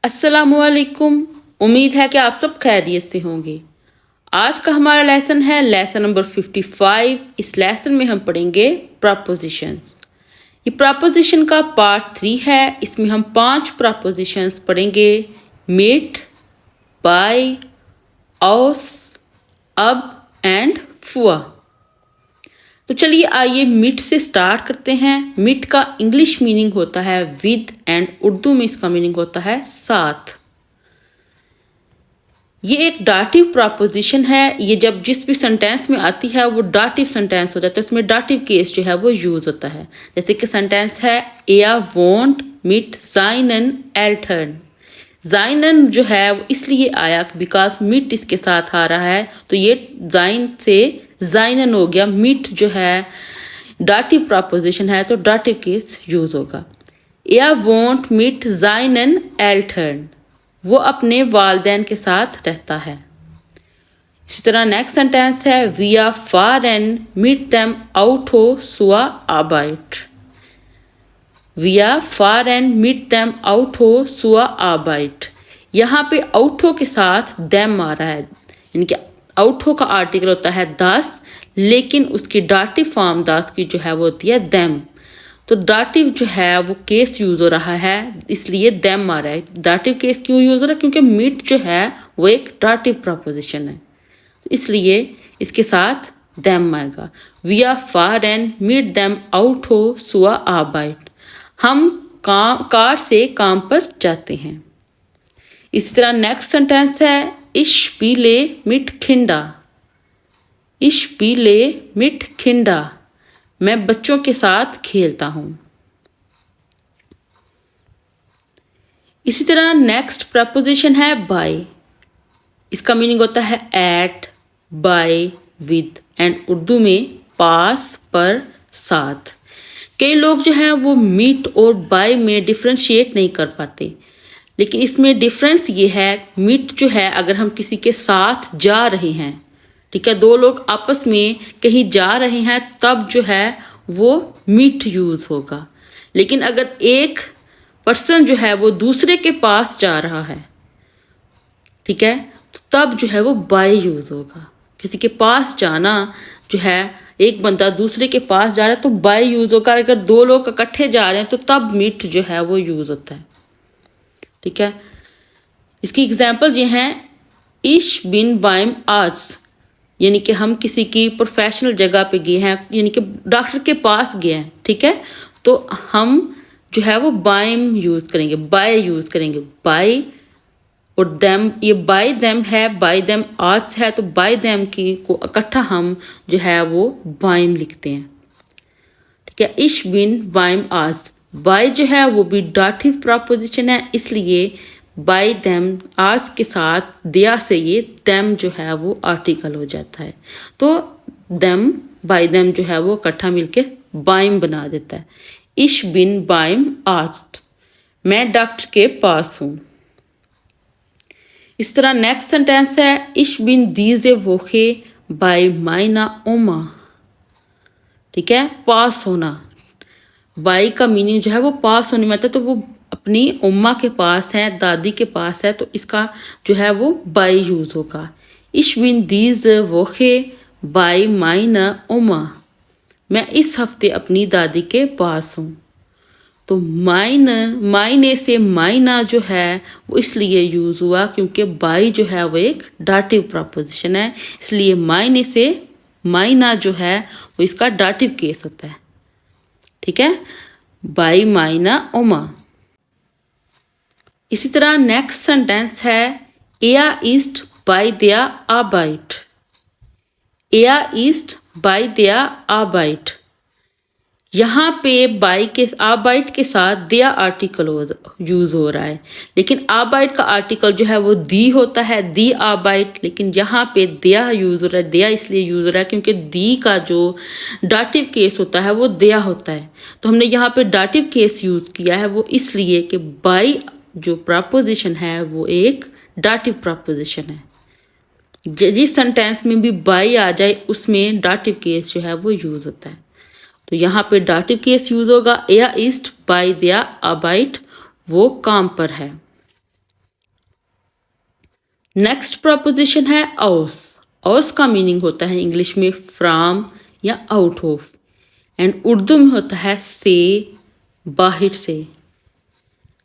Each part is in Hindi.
अस्सलामुअलैकुम। उम्मीद है कि आप सब खैरियत से होंगे। आज का हमारा लेसन है लेसन नंबर 55। इस लेसन में हम पढ़ेंगे प्रपोजिशंस। ये प्रपोजिशन का पार्ट 3 है। इसमें हम 5 प्रपोजिशंस पढ़ेंगे। मीट, बाय, औस, अब एंड फुआ। तो चलिए आइए मीट से स्टार्ट करते हैं। मीट का इंग्लिश मीनिंग होता है विद एंड उर्दू में इसका मीनिंग होता है साथ। ये एक डाटिव प्रपोजिशन है। ये जब जिस भी सेंटेंस में आती है वो डाटिव सेंटेंस हो जाता है। उसमें डाटिव केस जो है वो यूज होता है। जैसे कि सेंटेंस है एया वोंट मीट साइनन एल्टर्न। जाइनन जो है वो इसलिए आया बिकॉज मीट इसके साथ आ रहा है, तो ये जाइन से जाइनन हो गया। मीट जो है डाटिव प्रपोजिशन है तो डाटिव केस यूज होगा। या वोंट मीट जाइनन एल्टर्न, वो अपने वालदैन के साथ रहता है। इसी तरह नेक्स्ट सेंटेंस है we are far and meet them out हो सुआ आबाइट। We are far and meet them out हो सुआ आबाइट। यहाँ पे आउट हो के साथ देम आ रहा है, यानी कि आउट हो का आर्टिकल होता है दास, लेकिन उसकी डाटिव फॉर्म दास की जो है वो होती है देम। तो डाटिव जो है वो केस यूज हो रहा है, इसलिए देम आ रहा है। डाटिव केस क्यों यूज हो रहा है? क्योंकि मीट जो है वो एक डाटिव प्रपोजिशन है, इसलिए इसके साथ देम आएगा। We are far and meet them out हो सुआ आबाइट। हम कार से काम पर जाते हैं। इसी तरह नेक्स्ट सेंटेंस है इश पीले मिट खिंडा। इश पीले मिट खिंडा, मैं बच्चों के साथ खेलता हूं। इसी तरह नेक्स्ट प्रपोजिशन है बाय। इसका मीनिंग होता है at, by, with and Urdu में पास, पर, साथ। कई लोग जो हैं वो मीट और बाय में डिफ्रेंशिएट नहीं कर पाते, लेकिन इसमें डिफरेंस ये है मीट जो है अगर हम किसी के साथ जा रहे हैं, ठीक है, दो लोग आपस में कहीं जा रहे हैं तब जो है वो मीट यूज होगा। लेकिन अगर एक पर्सन जो है वो दूसरे के पास जा रहा है, ठीक है, तो तब जो है वो बाय यूज होगा। किसी के पास जाना जो है, एक बंदा दूसरे के पास जा रहा है तो बाय यूज होगा। अगर दो लोग इकट्ठे जा रहे हैं तो तब मीट जो है वो यूज होता है, ठीक है। इसकी एग्जाम्पल ये हैं इश बिन बाइम आज, यानी कि हम किसी की प्रोफेशनल जगह पे गए हैं, यानी कि डॉक्टर के पास गए हैं, ठीक है, तो हम जो है वो बाइम यूज करेंगे, बाय यूज करेंगे। बाय और देम, ये बाय देम है, बाय देम आज है, तो बाय देम की को इकट्ठा हम जो है वो बाइम लिखते हैं, ठीक है। इश बिन बाइम आज, बाय जो है वो भी डाटिव प्रपोजिशन है, इसलिए बाय देम आज के साथ दिया से ये देम जो है वो आर्टिकल हो जाता है। तो देम बाय देम जो है वो इकट्ठा मिलके बाइम बना देता है। इश बिन बाइम आज, मैं डॉक्टर के पास हूं। इस तरह नेक्स्ट सेंटेंस है इश बिन दीजे वोखे बाय माइना ओमा, ठीक है, पास होना। बाई का मीनिंग जो है वो पास होने में आता है, तो वो अपनी उम्मा के पास है, दादी के पास है, तो इसका जो है वो बाई यूज होगा। इश बिन दीज वोखे बाई माइन उम्मा, मैं इस हफ्ते अपनी दादी के पास हूँ। तो मायने से मायना जो है वो इसलिए यूज हुआ क्योंकि बाई जो है वो एक डाटिव प्रपोजिशन है, इसलिए मायने से मायना जो है वो इसका डाटिव केस होता है, ठीक है, बाई माइना ओमा। इसी तरह नेक्स्ट सेंटेंस है एया ईस्ट बाय दिया आबाइट। एया ईस्ट बाय दिया आबाइट, यहाँ पे बाई के आबाइट के साथ दिया आर्टिकल यूज हो रहा है, लेकिन आबाइट का आर्टिकल जो है वो दी होता है, दी आबाइट, लेकिन यहाँ पे दिया यूज हो रहा है। दिया इसलिए यूज हो रहा है क्योंकि दी का जो डाटिव केस होता है वो दिया होता है, तो हमने यहाँ पे डाटिव केस यूज किया है, वो इसलिए कि बाई जो प्रपोजिशन है वो एक डाटिव प्रपोजिशन है। जिस सेंटेंस में भी बाई आ जाए उसमें डाटिव केस जो है वो यूज होता है, तो यहाँ पे डाटिव केस यूज होगा। एया ईस्ट बाय दिया अबाइट, वो काम पर है। नेक्स्ट प्रपोजिशन है औस। औस का मीनिंग होता है इंग्लिश में फ्रॉम या आउट ऑफ, एंड उर्दू में होता है से, बाहर से।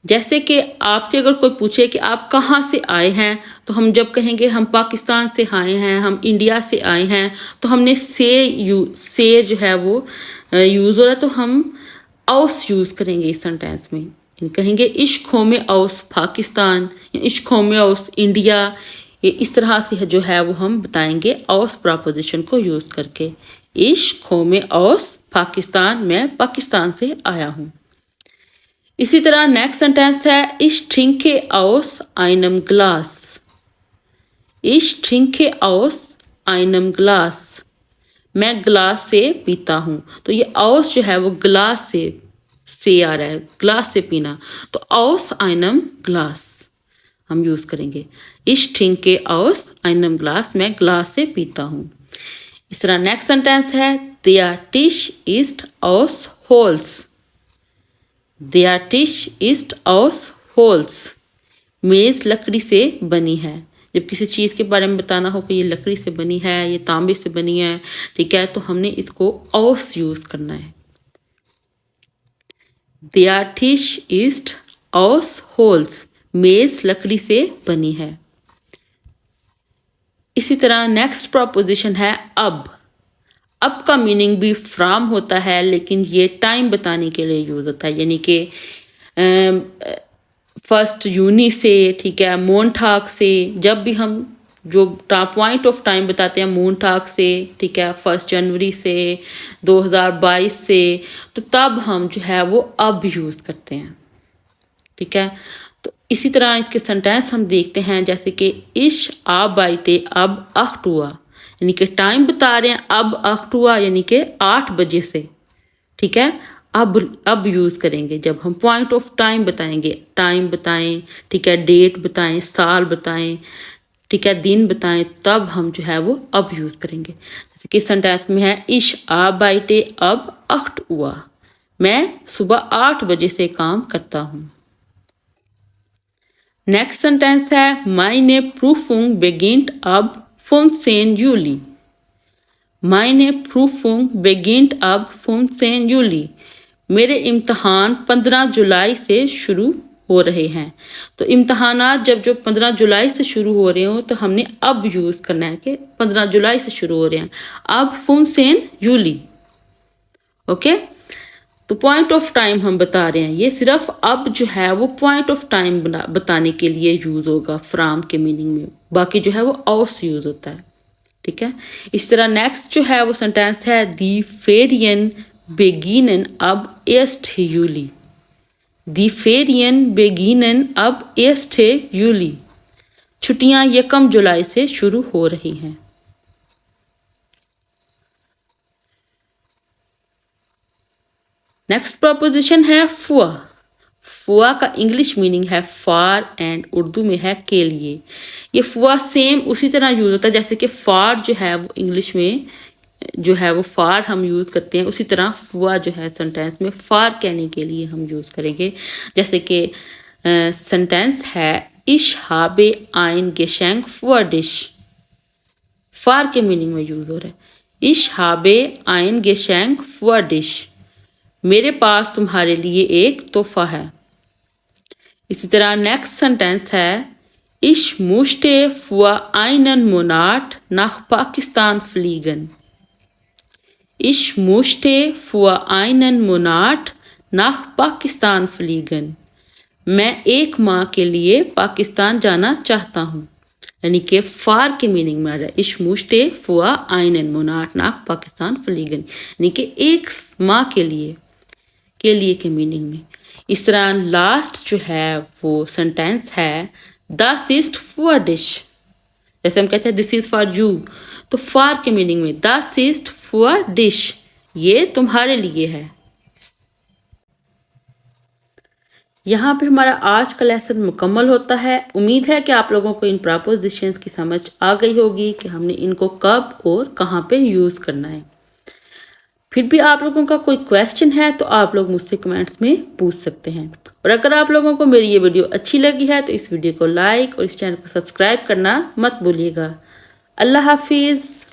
जैसे कि आपसे अगर कोई पूछे कि आप कहाँ से आए हैं, तो हम जब कहेंगे हम पाकिस्तान से आए हैं, हम इंडिया से आए हैं, तो हमने से जो है वो यूज़ हो रहा है, तो हम औस यूज़ करेंगे इस सेंटेंस में। कहेंगे इश्क़ों में औस पाकिस्तान, इश्क़ों में औस इंडिया। ये इस तरह से जो है वो हम बताएंगे औस प्रपोजिशन को यूज़ करके। इश्क़ों में औस पाकिस्तान, मैं पाकिस्तान से आया हूँ। इसी तरह नेक्स्ट सेंटेंस है ich trinke aus einem Glas। ich trinke aus einem Glas, मैं ग्लास से पीता हूँ। तो ये aus जो है वो ग्लास से आ रहा है, ग्लास से पीना, तो aus einem Glas हम यूज करेंगे। ich trinke aus einem Glas, मैं ग्लास से पीता हूँ। इस तरह नेक्स्ट सेंटेंस है der Tisch ist aus Holz। Der Tisch ist aus Holz, मेज लकड़ी से बनी है। जब किसी चीज़ के बारे में बताना हो कि ये लकड़ी से बनी है, ये तांबे से बनी है, ठीक है, तो हमने इसको aus यूज करना है। Der Tisch ist aus Holz, मेज लकड़ी से बनी है। इसी तरह नेक्स्ट प्रपोजिशन है अब। अब का मीनिंग भी फ्रॉम होता है, लेकिन ये टाइम बताने के लिए यूज होता है, यानी कि फर्स्ट यूनी से, ठीक है, मोनटाग से। जब भी हम जो पॉइंट ऑफ टाइम बताते हैं मोनटाग से, ठीक है, 1 जनवरी से, 2022 से, तो तब हम जो है वो अब यूज करते हैं, ठीक है। तो इसी तरह इसके सेंटेंस हम देखते हैं, जैसे कि इश आबाइटे अब अख्त हुआ, यानी कि टाइम बता रहे हैं, अब अख्त हुआ यानी कि 8 बजे से, ठीक है। अब यूज करेंगे जब हम पॉइंट ऑफ टाइम बताएंगे, टाइम बताएं, ठीक है, डेट बताएं, साल बताएं, ठीक है, दिन बताएं, तब हम जो है वो अब यूज करेंगे। जैसे कि सेंटेंस में है इश आबाइटे अब अख्त हुआ, मैं सुबह 8 बजे से काम करता हूँ। नेक्स्ट सेंटेंस है meine Prüfung beginnt ab 15 Juli। meine Prüfung beginnt ab 15 Juli, मेरे इम्तहान 15 जुलाई से शुरू हो रहे हैं। तो इम्तहानात जब 15 जुलाई से शुरू हो रहे हो, तो हमने अब यूज करना है कि 15 जुलाई से शुरू हो रहे हैं, अब 15 जूली, ओके। तो पॉइंट ऑफ टाइम हम बता रहे हैं, ये सिर्फ अब जो है वो पॉइंट ऑफ टाइम बताने के लिए यूज होगा फ्रॉम के मीनिंग में, बाकी जो है वो aus यूज होता है, ठीक है। इस तरह नेक्स्ट जो है वो सेंटेंस है दी फेरियन beginnen ab 1. Juli। दी फेरियन beginnen ab 1. Juli, छुट्टियां 1 जुलाई से शुरू हो रही हैं। नेक्स्ट प्रपोजिशन है फुआ। फुआ का इंग्लिश मीनिंग है फार, एंड उर्दू में है के लिए। ये फुआ सेम उसी तरह यूज होता है जैसे कि फार जो है वो इंग्लिश में जो है वो फार हम यूज करते हैं, उसी तरह फुआ जो है सेंटेंस में फार कहने के लिए हम यूज करेंगे। जैसे कि सेंटेंस है इश habe ein Geschenk für dich, फार के मीनिंग में यूज हो रहा है। इश habe ein Geschenk für dich, मेरे पास तुम्हारे लिए एक तोहफा है। इसी तरह नेक्स्ट सेंटेंस है ich musste für einen Monat nach Pakistan fliegen। ich musste für einen Monat nach Pakistan fliegen, मैं 1 माह के लिए पाकिस्तान जाना चाहता हूँ, यानी कि फार के मीनिंग में आ रहा है। ich musste für einen Monat nach Pakistan fliegen, यानी कि 1 माह के लिए के मीनिंग में। इस तरह लास्ट जो है वो सेंटेंस है das ist für dich। जैसे हम कहते हैं दिस इज फॉर यू, तो फॉर के मीनिंग में das ist für dich, ये तुम्हारे लिए है। यहाँ पे हमारा आज का लेसन मुकम्मल होता है। उम्मीद है कि आप लोगों को इन प्रपोजिशंस की समझ आ गई होगी कि हमने इनको कब और कहाँ पे यूज करना है। फिर भी आप लोगों का कोई क्वेश्चन है तो आप लोग मुझसे कमेंट्स में पूछ सकते हैं। और अगर आप लोगों को मेरी ये वीडियो अच्छी लगी है तो इस वीडियो को लाइक और इस चैनल को सब्सक्राइब करना मत भूलिएगा। अल्लाह हाफिज़।